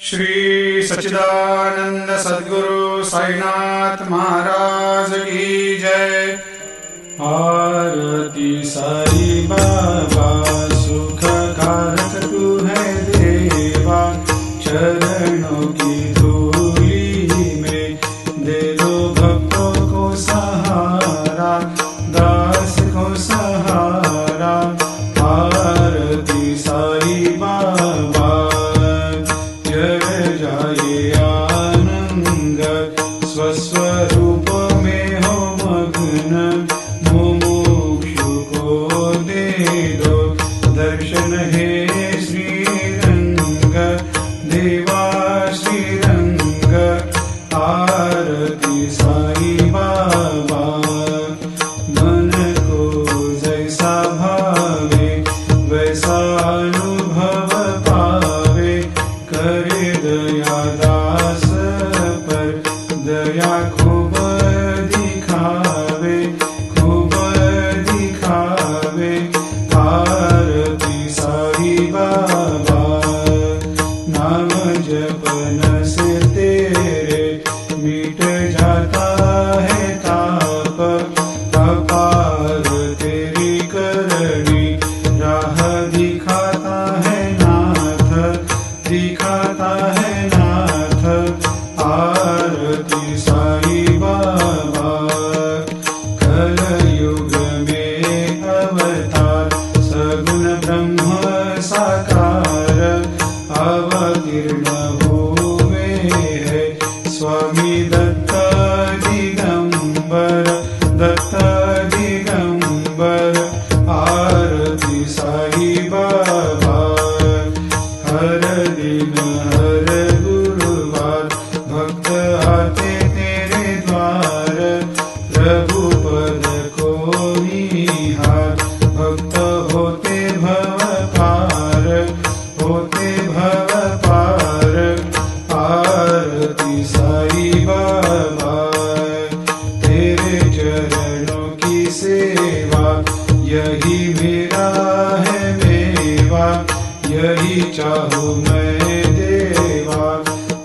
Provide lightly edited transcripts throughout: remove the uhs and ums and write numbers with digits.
श्री सच्चिदानंद सद्गुरु साईनाथ महाराज की जय। आरती साई बाबा सुख कारक तू है देवा, चरणों की धूली में दे दो भक्तों को सहारा, दास को सहारा। आरती साई बाबा जय जाए आनंद, स्वस्वरूप में हो मग्न, मुमुक्षु को दे दो दर्शन हे श्रीरंग, देवा श्रीरंग। आरती साई बाबा मन को जैसा भावे वैसा अनुभव पावे, करे दया दास पर दया खूब दिखावे, खूब दिखावे। आरती साई बाबा नाम जपन से तेरे मिट जाता है ताप, अपार तेरी करनी राह दिखाता है नाथ, दिखाता है नाथ। आरती साई बाबा कलयुग में अवतार, सगुण ब्रह्म साकार अवतीर्ण हुए है स्वामी दत्त दिगंबर, दत्त दिगंबर। आरती साई बाबा हर दिन हर गुरुवार भक्त आते तेरे द्वार, रघुपद को निहार भक्त होते भव पार, होते भव पार। आरती साई बाबा तेरे चरणों की सेवा, यही मेरा है मेवा, यही चाहूँ मैं देवा।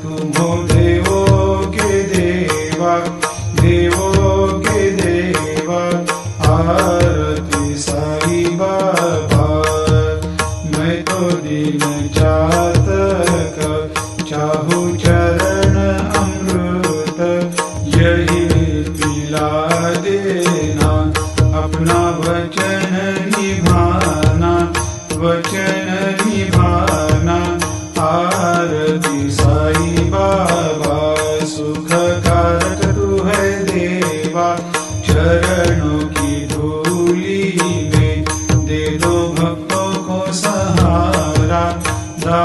तुम हो देवों के देवा, देवों के देवा। आरती साई बाबा मैं तो दीन चातक, चाहूँ चरण अमृत, यही पिला देना, अपना वचन निभाना, वचन निभाना। आरती साई बाबा सुख कारक तू है देवा, चरणों की धूली में दे दो